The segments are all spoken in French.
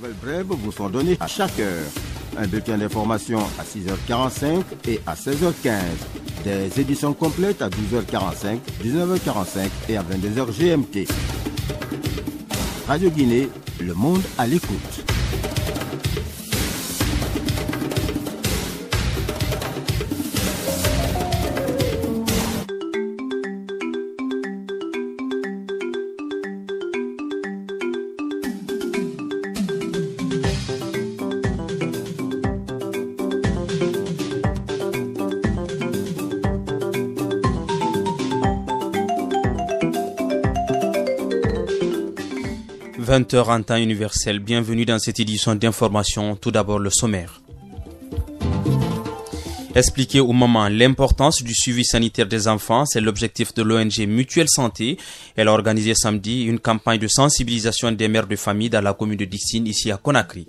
nouvelles brèves vous sont données à chaque heure. Un bulletin d'information à 6h45 et à 16h15. Des éditions complètes à 12h45, 19h45 et à 22h GMT. Radio Guinée, le monde à l'écoute. « 20h en temps universel. Bienvenue dans cette édition d'information. Tout d'abord, le sommaire. Expliquer au moment l'importance du suivi sanitaire des enfants, c'est l'objectif de l'ONG Mutuelle Santé. Elle a organisé samedi une campagne de sensibilisation des mères de famille dans la commune de Dixine, ici à Conakry.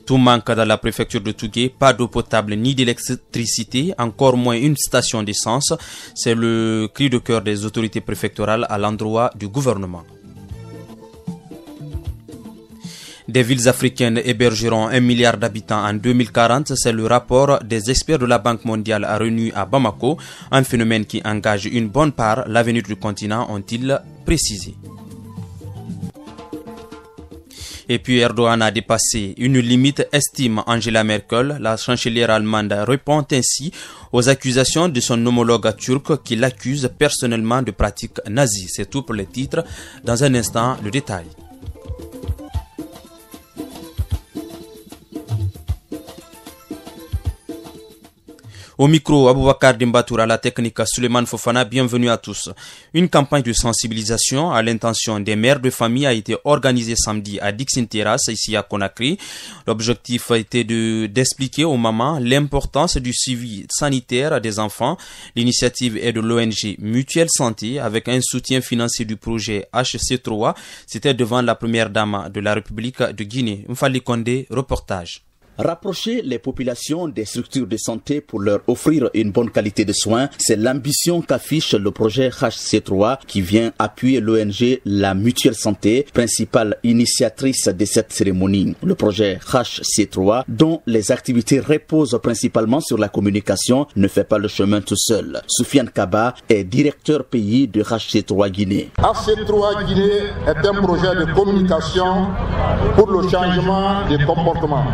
Tout manque dans la préfecture de Tougué, pas d'eau potable ni d'électricité, encore moins une station d'essence. C'est le cri de cœur des autorités préfectorales à l'endroit du gouvernement. Des villes africaines hébergeront 1 milliard d'habitants en 2040, c'est le rapport des experts de la Banque mondiale réunis à Bamako, un phénomène qui engage une bonne part l'avenir du continent, ont-ils précisé. Et puis Erdogan a dépassé une limite, estime Angela Merkel. La chancelière allemande répond ainsi aux accusations de son homologue turc qui l'accuse personnellement de pratiques nazies. C'est tout pour les titres. Dans un instant, le détail. Au micro, Aboubakar Dimbatour, à la technique, Suleiman Fofana, bienvenue à tous. Une campagne de sensibilisation à l'intention des mères de famille a été organisée samedi à Dixine Terrasse, ici à Conakry. L'objectif a été d'expliquer aux mamans l'importance du suivi sanitaire des enfants. L'initiative est de l'ONG Mutuelle Santé avec un soutien financier du projet HC3. C'était devant la première dame de la République de Guinée. Mfali Condé, reportage. Rapprocher les populations des structures de santé pour leur offrir une bonne qualité de soins, c'est l'ambition qu'affiche le projet HC3 qui vient appuyer l'ONG La Mutuelle Santé, principale initiatrice de cette cérémonie. Le projet HC3, dont les activités reposent principalement sur la communication, ne fait pas le chemin tout seul. Soufiane Kaba est directeur pays de HC3 Guinée. HC3 Guinée est un projet de communication pour le changement des comportements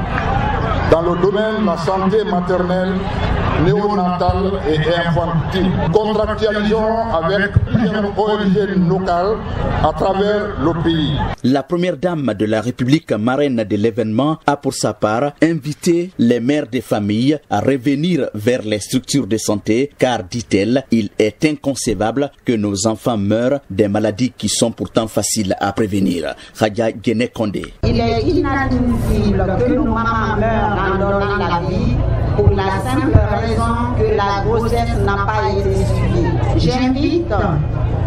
dans le domaine de la santé maternelle, néonatale et infantile. Contractualisons avec plusieurs ONG locales à travers le pays. La première dame de la République, marraine de l'événement, a pour sa part invité les mères de famille à revenir vers les structures de santé car, dit-elle, il est inconcevable que nos enfants meurent des maladies qui sont pourtant faciles à prévenir. Khadja Guéné-Kondé. Il est inadmissible que nos mamans meurent en donnant la vie pour la simple raison que la grossesse n'a pas été suivie. J'invite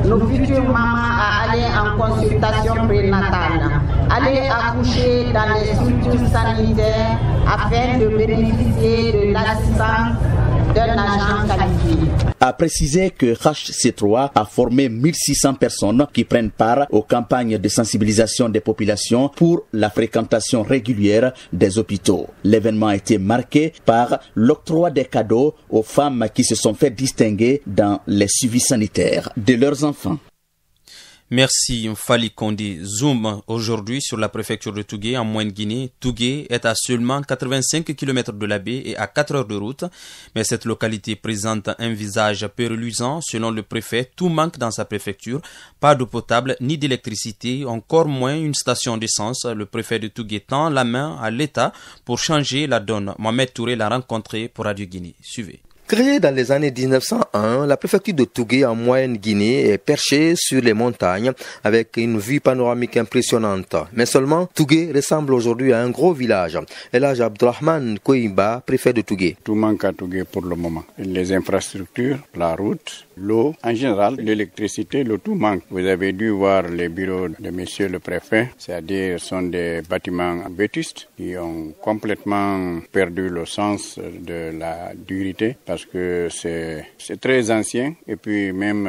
nos futures mamans à aller en consultation prénatale, aller accoucher dans les structures sanitaires afin de bénéficier de l'assistance d'un agent qualifié. A précisé que HC3 a formé 1600 personnes qui prennent part aux campagnes de sensibilisation des populations pour la fréquentation régulière des hôpitaux. L'événement a été marqué par l'octroi des cadeaux aux femmes qui se sont fait distinguer dans les suivis sanitaires de leurs enfants. Merci Mfali Condé. Zoom aujourd'hui sur la préfecture de Tougué en Moyenne-Guinée. Tougué est à seulement 85 km de la baie et à 4 heures de route. Mais cette localité présente un visage peu reluisant. Selon le préfet, tout manque dans sa préfecture. Pas d'eau potable ni d'électricité, encore moins une station d'essence. Le préfet de Tougué tend la main à l'État pour changer la donne. Mohamed Touré l'a rencontré pour Radio Guinée. Suivez. Créée dans les années 1901, la préfecture de Tougué en Moyenne-Guinée est perchée sur les montagnes avec une vue panoramique impressionnante. Mais seulement, Tougué ressemble aujourd'hui à un gros village. Elhaj Abdurrahman Kouimba, préfet de Tougué. Tout manque à Tougué pour le moment. Les infrastructures, la route, l'eau, en général, l'électricité, le tout manque. Vous avez dû voir les bureaux de monsieur le préfet, c'est-à-dire sont des bâtiments vétustes qui ont complètement perdu le sens de la durité parce parce que c'est très ancien et puis même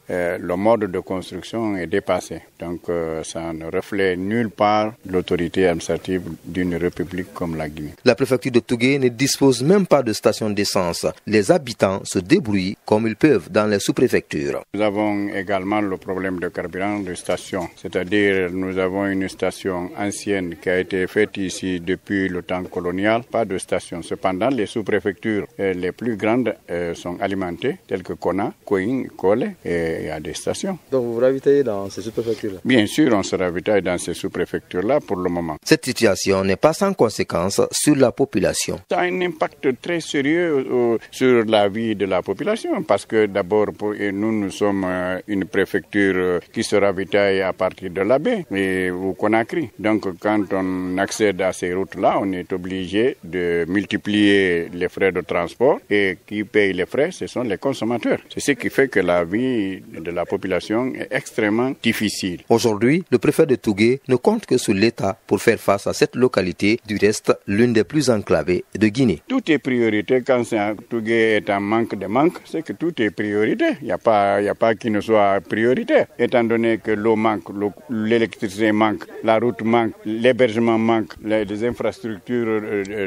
le mode de construction est dépassé. Donc ça ne reflète nulle part l'autorité administrative d'une république comme la Guinée. La préfecture de Tougué ne dispose même pas de station d'essence. Les habitants se débrouillent comme ils peuvent dans les sous-préfectures. Nous avons également le problème de carburant de station, c'est-à-dire nous avons une station ancienne qui a été faite ici depuis le temps colonial, pas de station. Cependant, les sous-préfectures les plus grandes sont alimentées, telles que Kona, Koing, Kole, et il y a des stations. Donc vous vous ravitaillez dans ces sous-préfectures-là? Bien sûr, on se ravitaille dans ces sous-préfectures-là pour le moment. Cette situation n'est pas sans conséquence sur la population. Ça a un impact très sérieux sur la vie de la population parce que d'abord, nous sommes une préfecture qui se ravitaille à partir de la baie et au Conakry. Donc quand on accède à ces routes-là, on est obligé de multiplier les frais de transport et qui paye les frais, ce sont les consommateurs. C'est ce qui fait que la vie de la population est extrêmement difficile. Aujourd'hui, le préfet de Tougué ne compte que sur l'État pour faire face à cette localité, du reste l'une des plus enclavées de Guinée. Tout est priorité. Quand Tougué est en manque de manque, c'est que tout est priorité. Il n'y a pas qui ne soit prioritaire. Étant donné que l'eau manque, l'électricité manque, la route manque, l'hébergement manque, les infrastructures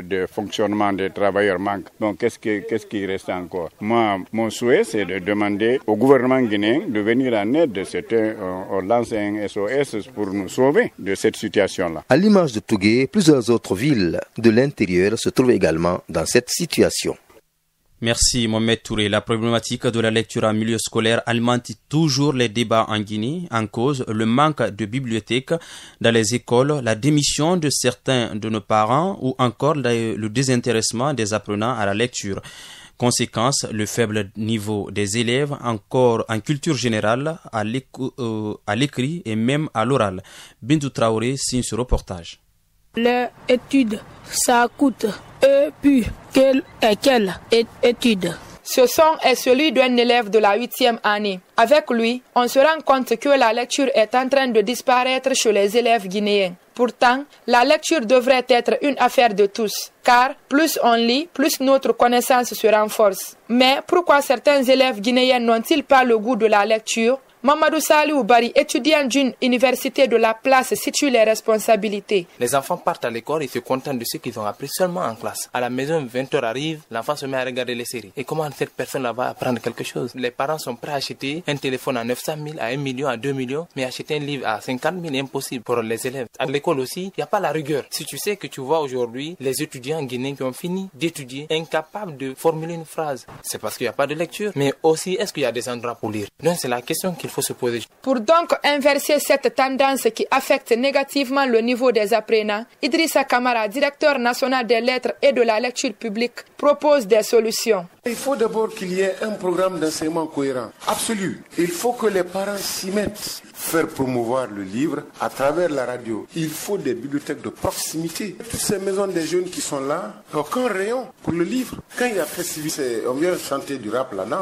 de fonctionnement des travailleurs manquent. Donc qu'est-ce qui reste encore? Moi, mon souhait, c'est de demander au gouvernement guinéen de venir en aide. On lance un SOS pour nous sauver de cette situation-là. À l'image de Tougué, plusieurs autres villes de l'intérieur se trouvent également dans cette situation. Merci Mohamed Touré. La problématique de la lecture en milieu scolaire alimente toujours les débats en Guinée. En cause, le manque de bibliothèques dans les écoles, la démission de certains de nos parents ou encore le désintéressement des apprenants à la lecture. Conséquence, le faible niveau des élèves encore en culture générale, à l'écrit et même à l'oral. Bintou Traoré signe ce reportage. L'étude, ça coûte. Et puis, quelle étude? Ce son est celui d'un élève de la 8e année. Avec lui, on se rend compte que la lecture est en train de disparaître chez les élèves guinéens. Pourtant, la lecture devrait être une affaire de tous, car plus on lit, plus notre connaissance se renforce. Mais pourquoi certains élèves guinéens n'ont-ils pas le goût de la lecture? Mamadou Saliou Bari, étudiant d'une université de la place, situe les responsabilités. Les enfants partent à l'école et se contentent de ce qu'ils ont appris seulement en classe. À la maison, 20h arrive, l'enfant se met à regarder les séries. Et comment cette personne va apprendre quelque chose? Les parents sont prêts à acheter un téléphone à 900 000, à 1 million, à 2 millions, mais acheter un livre à 50 000 est impossible pour les élèves. À l'école aussi, il n'y a pas la rigueur. Si tu sais que tu vois aujourd'hui les étudiants guinéens qui ont fini d'étudier, incapables de formuler une phrase, c'est parce qu'il n'y a pas de lecture. Mais aussi, est-ce qu'il y a des endroits pour lire? Donc c'est la question qu'il faut se poser. Pour donc inverser cette tendance qui affecte négativement le niveau des apprenants, Idrissa Kamara, directeur national des lettres et de la lecture publique, propose des solutions. Il faut d'abord qu'il y ait un programme d'enseignement cohérent, absolu. Il faut que les parents s'y mettent. Faire promouvoir le livre à travers la radio. Il faut des bibliothèques de proximité. Toutes ces maisons des jeunes qui sont là, aucun rayon pour le livre. Quand il y a festival, on vient chanter du rap là-dedans.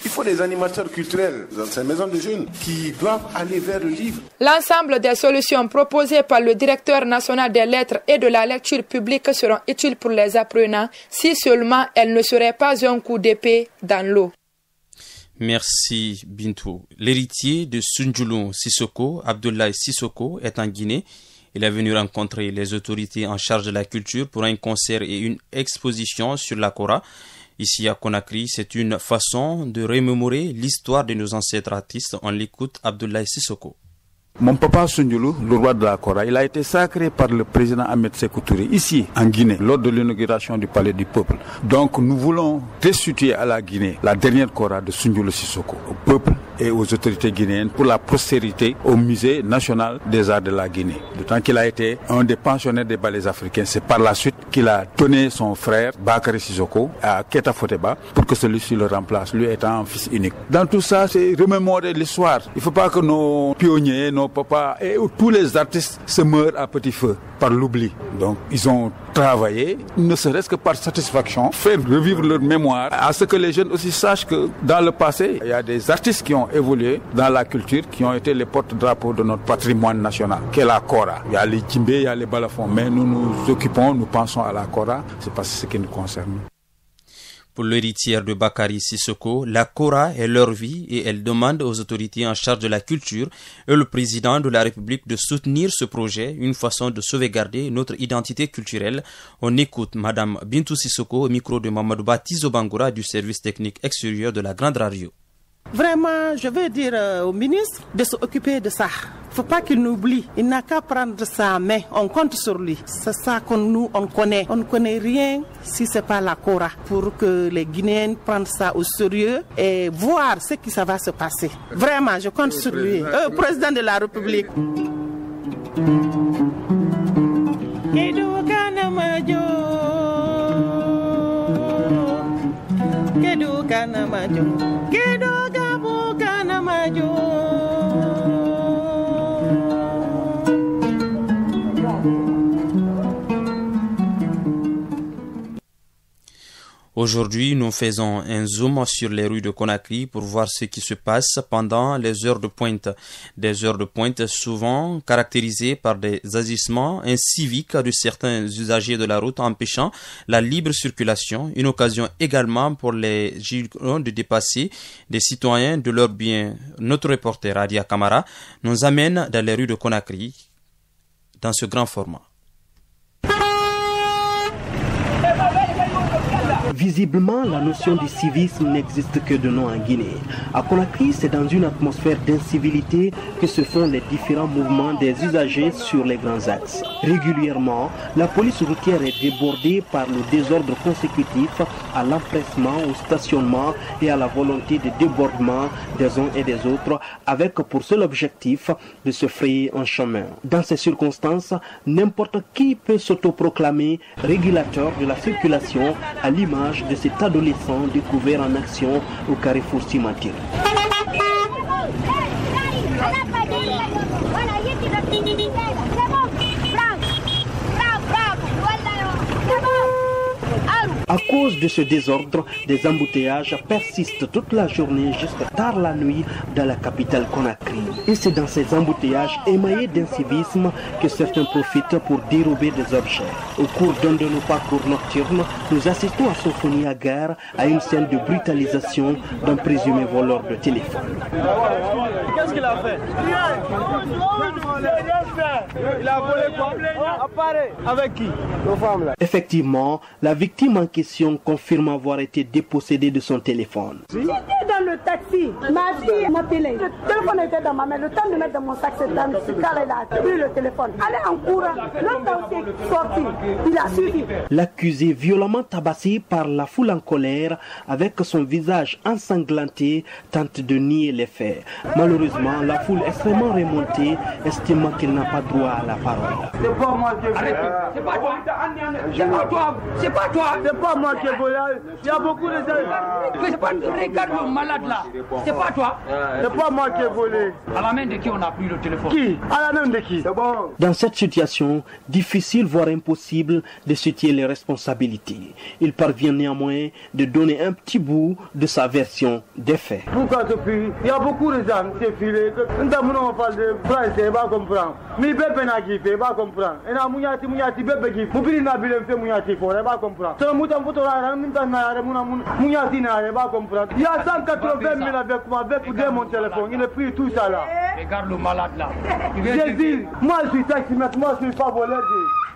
Il faut des animateurs culturels dans ces maisons de jeunes qui doivent aller vers le livre. L'ensemble des solutions proposées par le directeur national des lettres et de la lecture publique seront utiles pour les apprenants si seulement elles ne seraient pas un coup d'épée dans l'eau. Merci Bintou. L'héritier de Sunjulun Sissoko, Abdoulaye Sissoko, est en Guinée. Il est venu rencontrer les autorités en charge de la culture pour un concert et une exposition sur la Kora. Ici à Conakry, c'est une façon de remémorer l'histoire de nos ancêtres artistes. On l'écoute, Abdoulaye Sissoko. Mon papa Sunjulu, le roi de la Kora, il a été sacré par le président Ahmed Sékou Touré, ici, en Guinée, lors de l'inauguration du Palais du Peuple. Donc nous voulons restituer à la Guinée la dernière Kora de Sunjulu Sissoko, au peuple et aux autorités guinéennes pour la postérité au musée national des arts de la Guinée. D'autant qu'il a été un des pensionnaires des ballets africains. C'est par la suite qu'il a donné son frère, Bakary Sissoko, à Keita Foteba, pour que celui-ci le remplace, lui étant un fils unique. Dans tout ça, c'est remémorer l'histoire. Il ne faut pas que nos pionniers, nos papas et tous les artistes se meurent à petit feu par l'oubli. Donc ils ont travaillé, ne serait-ce que par satisfaction, faire revivre leur mémoire, à ce que les jeunes aussi sachent que dans le passé, il y a des artistes qui ont évolué dans la culture, qui ont été les porte-drapeaux de notre patrimoine national, qui est la Kora. Il y a les Djimbé, il y a les balafons, mais nous nous occupons, nous pensons à la Kora, c'est parce que c'est ce qui nous concerne. Pour l'héritière de Bakary Sissoko, la Kora est leur vie et elle demande aux autorités en charge de la culture et le président de la République de soutenir ce projet, une façon de sauvegarder notre identité culturelle. On écoute Madame Bintou Sissoko au micro de Mamadou Batizo Bangoura du service technique extérieur de la Grande Radio. Vraiment, je veux dire au ministre de s'occuper de ça. Faut pas qu'il nous oublie. Il n'a qu'à prendre ça en main. On compte sur lui. C'est ça qu'on nous on connaît. On ne connaît rien si c'est pas la Kora. Pour que les Guinéens prennent ça au sérieux et voir ce qui ça va se passer. Vraiment, je compte sur lui. Président de la République. Aujourd'hui, nous faisons un zoom sur les rues de Conakry pour voir ce qui se passe pendant les heures de pointe. Des heures de pointe souvent caractérisées par des agissements inciviques de certains usagers de la route empêchant la libre circulation. Une occasion également pour les gilets de dépasser des citoyens de leurs biens. Notre reporter Adia Kamara nous amène dans les rues de Conakry dans ce grand format. Visiblement, la notion du civisme n'existe que de nom en Guinée. À Conakry, c'est dans une atmosphère d'incivilité que se font les différents mouvements des usagers sur les grands axes. Régulièrement, la police routière est débordée par le désordre consécutif à l'empressement, au stationnement et à la volonté de débordement des uns et des autres, avec pour seul objectif de se frayer un chemin. Dans ces circonstances, n'importe qui peut s'autoproclamer régulateur de la circulation à l'image de cet adolescent découvert en action au carrefour cimetière. À cause de ce désordre, des embouteillages persistent toute la journée jusqu'à tard la nuit dans la capitale Conakry. Et c'est dans ces embouteillages émaillés d'incivisme que certains profitent pour dérober des objets. Au cours d'un de nos parcours nocturnes, nous assistons à Sophonie Agar à une scène de brutalisation d'un présumé voleur de téléphone. Qu'est-ce qu'il a fait? Il a volé quoi? Avec qui? Nos femmes là. Effectivement, la victime en question confirme avoir été dépossédée de son téléphone. J'étais dans le taxi, ma fille m'appelait. Le téléphone était dans ma main. Le temps de mettre dans mon sac, c'est dans ce cas-là, il a pris le téléphone. Allez en courant. L'autre aussi est sorti. Il a suivi. L'accusé, violemment tabassé par la foule en colère, avec son visage ensanglanté, tente de nier les faits. Malheureusement, la foule extrêmement remontée estime qu'il n'a pas droit à la parole. C'est pas moi qui ai volé. C'est pas toi. C'est pas toi. C'est pas toi. C'est pas moi qui ai volé. Il y a beaucoup de gens. C'est pas regarde le malade là. C'est pas toi. C'est pas moi qui ai volé. À la main de qui on a pris le téléphone? Qui? À la main de qui? C'est bon. Dans cette situation, difficile voire impossible de situer les responsabilités. Il parvient néanmoins de donner un petit bout de sa version des faits. Pourquoi depuis? Il y a beaucoup de gens qui filent. Nous on parle de France, il va comprendre. Mais il va comprendre. Et là, Mouniati, bébé qui. Moubili n'a pas fait Mouniati, il va comprendre. C'est un mouton pour toi, Mouniati n'a pas comprendre. Il y a 180 000 avec moi, avec mon téléphone. Il a pris tout ça là. Regarde le malade là. J'ai dit, moi je suis taximètre, moi je suis pas voleur.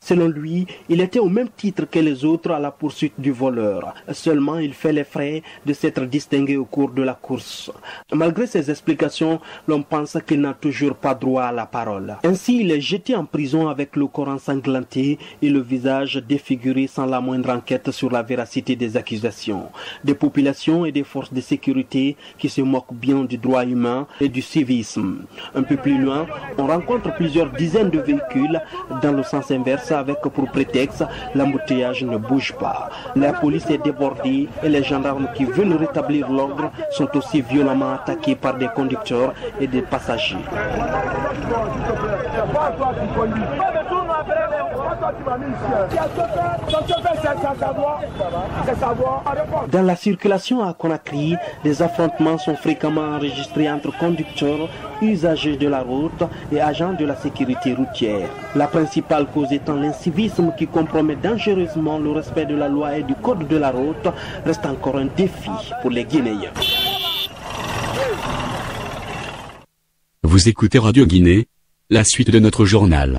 Selon lui, il était au même titre que les autres à la poursuite du voleur. Seulement, il fait les frais de s'être distingué au cours de la course. Malgré ses explications, l'on pense qu'il n'a toujours pas droit à la parole. Ainsi, il est jeté en prison avec le corps ensanglanté et le visage défiguré sans la moindre enquête sur la véracité des accusations. Des populations et des forces de sécurité qui se moquent bien du droit humain et du civisme. Un peu plus loin, on rencontre plusieurs dizaines de véhicules dans le sens inverse avec pour prétexte l'embouteillage ne bouge pas. La police est débordée et les gendarmes qui veulent rétablir l'ordre sont aussi violemment attaqués par des conducteurs et des passagers. Dans la circulation à Conakry, des affrontements sont fréquemment enregistrés entre conducteurs, usagers de la route et agents de la sécurité routière. La principale cause étant l'incivisme qui compromet dangereusement le respect de la loi et du code de la route, reste encore un défi pour les Guinéens. Vous écoutez Radio Guinée, la suite de notre journal.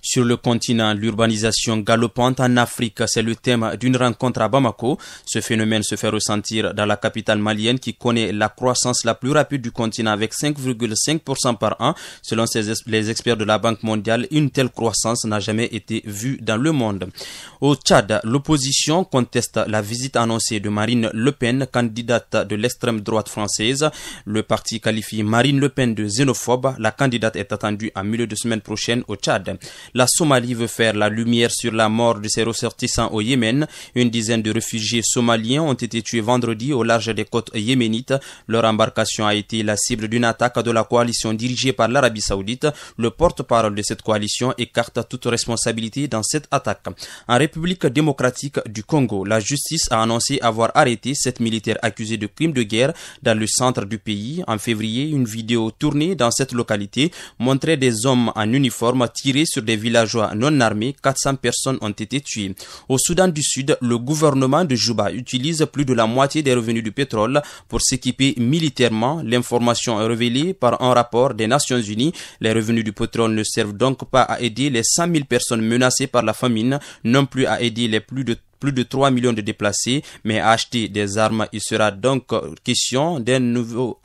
Sur le continent, l'urbanisation galopante en Afrique, c'est le thème d'une rencontre à Bamako. Ce phénomène se fait ressentir dans la capitale malienne qui connaît la croissance la plus rapide du continent avec 5,5% par an. Selon les experts de la Banque mondiale, une telle croissance n'a jamais été vue dans le monde. Au Tchad, l'opposition conteste la visite annoncée de Marine Le Pen, candidate de l'extrême droite française. Le parti qualifie Marine Le Pen de xénophobe. La candidate est attendue en milieu de semaine prochaine au Tchad. La Somalie veut faire la lumière sur la mort de ses ressortissants au Yémen. Une dizaine de réfugiés somaliens ont été tués vendredi au large des côtes yéménites. Leur embarcation a été la cible d'une attaque de la coalition dirigée par l'Arabie Saoudite. Le porte-parole de cette coalition écarte toute responsabilité dans cette attaque. En République démocratique du Congo, la justice a annoncé avoir arrêté 7 militaires accusés de crimes de guerre dans le centre du pays. En février, une vidéo tournée dans cette localité montrait des hommes en uniforme tirer sur des villageois non armés. 400 personnes ont été tuées. Au Soudan du Sud, le gouvernement de Juba utilise plus de la moitié des revenus du pétrole pour s'équiper militairement. L'information est révélée par un rapport des Nations Unies. Les revenus du pétrole ne servent donc pas à aider les 100 000 personnes menacées par la famine, non plus à aider les plus de 3 millions de déplacés, mais à acheter des armes. Il sera donc question d'un nouveau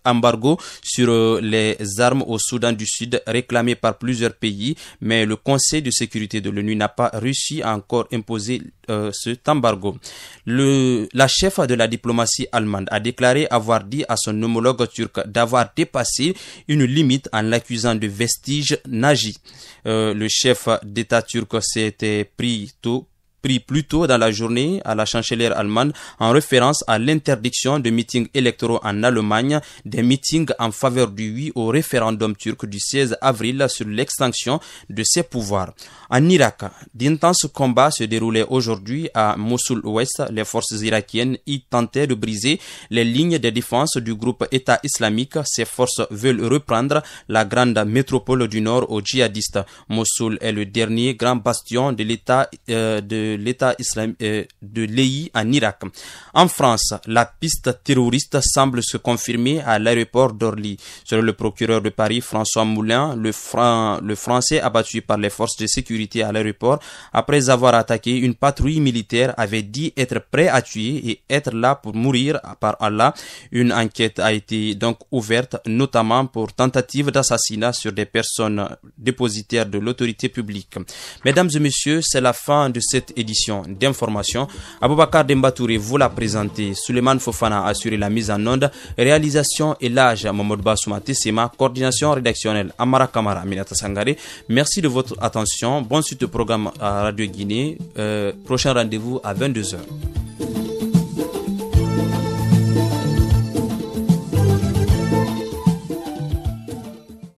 embargo sur les armes au Soudan du Sud réclamé par plusieurs pays, mais le Conseil de sécurité de l'ONU n'a pas réussi à encore imposer cet embargo. La chef de la diplomatie allemande a déclaré avoir dit à son homologue turc d'avoir dépassé une limite en l'accusant de vestiges nazis. Le chef d'État turc s'était pris plus tôt dans la journée à la chancelière allemande en référence à l'interdiction de meetings électoraux en Allemagne, des meetings en faveur du oui au référendum turc du 16 avril sur l'extension de ses pouvoirs. En Irak, d'intenses combats se déroulaient aujourd'hui à Mossoul-Ouest. Les forces irakiennes y tentaient de briser les lignes de défense du groupe État islamique. Ces forces veulent reprendre la grande métropole du nord aux djihadistes. Mossoul est le dernier grand bastion de l'État islamique de l'EI en Irak. En France, la piste terroriste semble se confirmer à l'aéroport d'Orly. Selon le procureur de Paris, François Moulin, le Français abattu par les forces de sécurité à l'aéroport après avoir attaqué une patrouille militaire avait dit être prêt à tuer et être là pour mourir par Allah. Une enquête a été donc ouverte, notamment pour tentative d'assassinat sur des personnes dépositaires de l'autorité publique. Mesdames et messieurs, c'est la fin de cette édition d'information. Aboubakar Dembatouré vous l'a présenté. Suleiman Fofana a assuré la mise en onde. Réalisation Elage Mohamed Bassouma Tessema. Coordination rédactionnelle Amara Kamara Minata Sangare. Merci de votre attention. Bon suite au programme à Radio Guinée. Prochain rendez-vous à 22h.